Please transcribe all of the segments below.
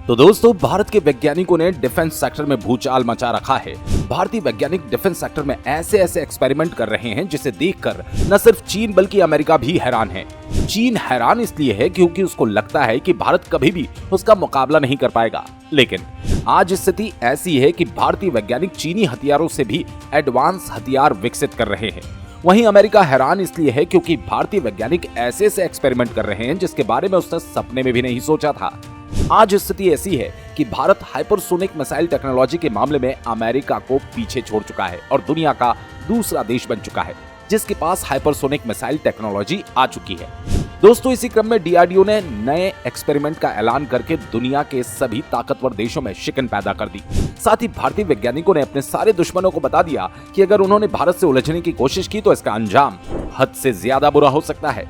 तो दोस्तों, भारत के वैज्ञानिकों ने डिफेंस सेक्टर में भूचाल मचा रखा है। भारतीय वैज्ञानिक डिफेंस सेक्टर में ऐसे एक्सपेरिमेंट कर रहे हैं जिसे देखकर न सिर्फ चीन बल्कि अमेरिका भी हैरान है। चीन हैरान इसलिए है क्योंकि उसको लगता है कि भारत कभी भी उसका मुकाबला नहीं कर पाएगा। लेकिन आज स्थिति ऐसी है कि भारतीय वैज्ञानिक चीनी हथियारों से भी एडवांस हथियार विकसित कर रहे हैं। वहीं अमेरिका हैरान इसलिए है क्योंकि भारतीय वैज्ञानिक ऐसे एक्सपेरिमेंट कर रहे हैं जिसके बारे में उसने सपने में भी नहीं सोचा था। आज स्थिति ऐसी है कि भारत हाइपरसोनिक मिसाइल टेक्नोलॉजी के मामले में अमेरिका को पीछे छोड़ चुका है और दुनिया का दूसरा देश बन चुका है जिसके पास हाइपरसोनिक मिसाइल टेक्नोलॉजी आ चुकी है। दोस्तों, इसी क्रम में डीआरडीओ ने नए एक्सपेरिमेंट का ऐलान करके दुनिया के सभी ताकतवर देशों में शिकन पैदा कर दी। साथ ही भारतीय वैज्ञानिकों ने अपने सारे दुश्मनों को बता दिया कि अगर उन्होंने भारत से उलझने की कोशिश की तो इसका अंजाम हद से ज्यादा बुरा हो सकता है।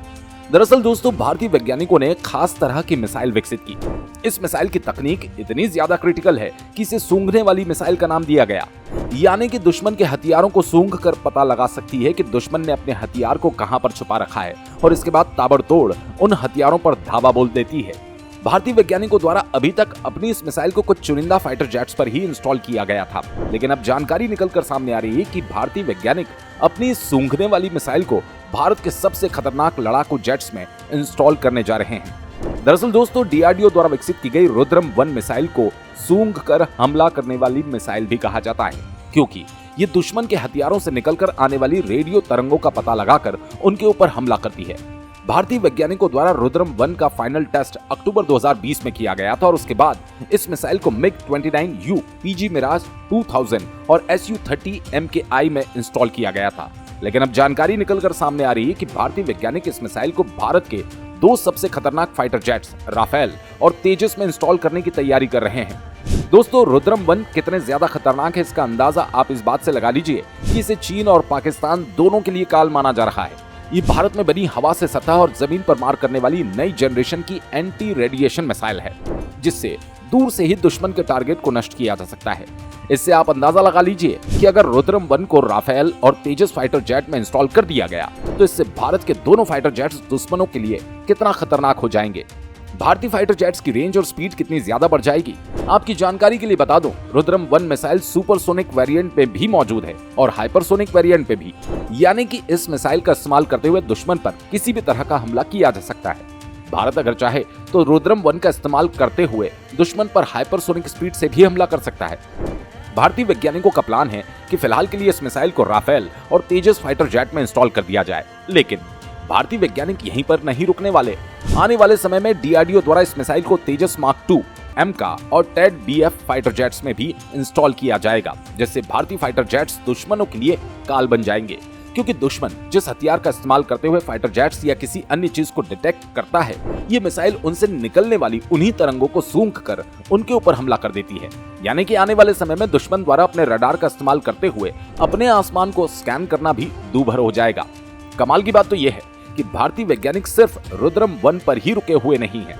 दरअसल दोस्तों, भारतीय वैज्ञानिकों ने खास तरह की मिसाइल विकसित की। इस मिसाइल की तकनीक इतनी ज्यादा क्रिटिकल है कि इसे सूंघने वाली मिसाइल का नाम दिया गया। यानी कि दुश्मन के हथियारों को सूंघ कर पता लगा सकती है कि दुश्मन ने अपने हथियार को कहां पर छुपा रखा है और इसके बाद ताबड़तोड़ उन हथियारों पर धावा बोल देती है। भारतीय वैज्ञानिकों द्वारा अभी तक अपनी इस मिसाइल को कुछ चुनिंदा फाइटर जेट्स पर ही इंस्टॉल किया गया था, लेकिन अब जानकारी निकलकर सामने आ रही है कि भारतीय वैज्ञानिक अपनी इस सूंघने वाली मिसाइल को भारत के सबसे खतरनाक लड़ाकू जेट्स में इंस्टॉल करने जा रहे हैं। दरअसल दोस्तों, डीआरडीओ द्वारा विकसित की गई रुद्रम 1 मिसाइल को सूंघ कर हमला करने वाली मिसाइल भी कहा जाता है, क्योंकि ये दुश्मन के हथियारों से निकलकर आने वाली रेडियो तरंगों का पता लगाकर उनके ऊपर हमला करती है। भारतीय वैज्ञानिकों द्वारा रुद्रम 1 का फाइनल टेस्ट अक्टूबर 2020 में किया गया था और उसके बाद इस मिसाइल को MiG-29U, PG मिराज 2000 और Su-30 MKI में इंस्टॉल किया गया था। लेकिन अब जानकारी निकलकर सामने आ रही है कि भारतीय वैज्ञानिक इस मिसाइल को भारत के दो सबसे खतरनाक फाइटर जेट्स राफेल और तेजस में इंस्टॉल करने की तैयारी कर रहे हैं। दोस्तों, रुद्रम 1 कितने ज्यादा खतरनाक है इसका अंदाजा आप इस बात से लगा लीजिए कि इसे चीन और पाकिस्तान दोनों के लिए काल माना जा रहा है। ये भारत में बनी हवा से सतह और जमीन पर मार करने वाली नई जनरेशन की एंटी रेडिएशन मिसाइल है, जिससे दूर से ही दुश्मन के टारगेट को नष्ट किया जा सकता है। इससे आप अंदाजा लगा लीजिए कि अगर रुद्रम 1 को राफेल और तेजस फाइटर जेट में इंस्टॉल कर दिया गया तो इससे भारत के दोनों फाइटर जेट्स दुश्मनों के लिए कितना खतरनाक हो जाएंगे। भारतीय फाइटर जेट्स की रेंज और स्पीड कितनी ज्यादा बढ़ जाएगी। आपकी जानकारी के लिए बता दूं, रुद्रम 1 मिसाइल सुपरसोनिक वेरिएंट पे भी मौजूद है और हाइपरसोनिक वेरिएंट पे भी, यानी कि इस मिसाइल का इस्तेमाल करते हुए दुश्मन पर किसी भी तरह का हमला किया जा सकता है। भारत अगर चाहे तो रुद्रम 1 का इस्तेमाल करते हुए दुश्मन पर हाइपरसोनिक स्पीड से भी हमला कर सकता है। भारतीय वैज्ञानिकों का प्लान है कि फिलहाल के लिए इस मिसाइल को राफेल और तेजस फाइटर जेट में इंस्टॉल कर दिया जाए, लेकिन भारतीय वैज्ञानिक यहीं पर नहीं रुकने वाले। आने वाले समय में डीआरडीओ द्वारा इस मिसाइल को तेजस मार्क 2 MK और टेड BF फाइटर जेट्स में भी इंस्टॉल किया जाएगा, जिससे भारतीय फाइटर जेट्स दुश्मनों के लिए काल बन जाएंगे, क्योंकि दुश्मन जिस हथियार का इस्तेमाल करते हुए फाइटर जेट्स या किसी अन्य चीज को डिटेक्ट करता है, ये मिसाइल उनसे निकलने वाली उन्हीं तरंगों को सूंघ कर उनके ऊपर हमला कर देती है। यानी कि आने वाले समय में दुश्मन द्वारा अपने रडार का इस्तेमाल करते हुए अपने आसमान को स्कैन करना भी दूभर हो जाएगा। कमाल की बात तो यह है कि भारतीय वैज्ञानिक सिर्फ रुद्रम 1 पर ही रुके हुए नहीं हैं।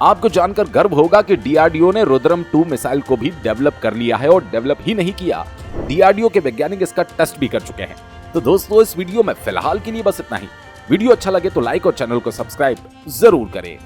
आपको जानकर गर्व होगा कि डीआरडीओ ने रुद्रम 2 मिसाइल को भी डेवलप कर लिया है और डेवलप ही नहीं किया, डीआरडीओ के वैज्ञानिक इसका टेस्ट भी कर चुके हैं। तो दोस्तों, इस वीडियो में फिलहाल के लिए बस इतना ही। वीडियो अच्छा लगे तो लाइक और चैनल को सब्सक्राइब जरूर करें।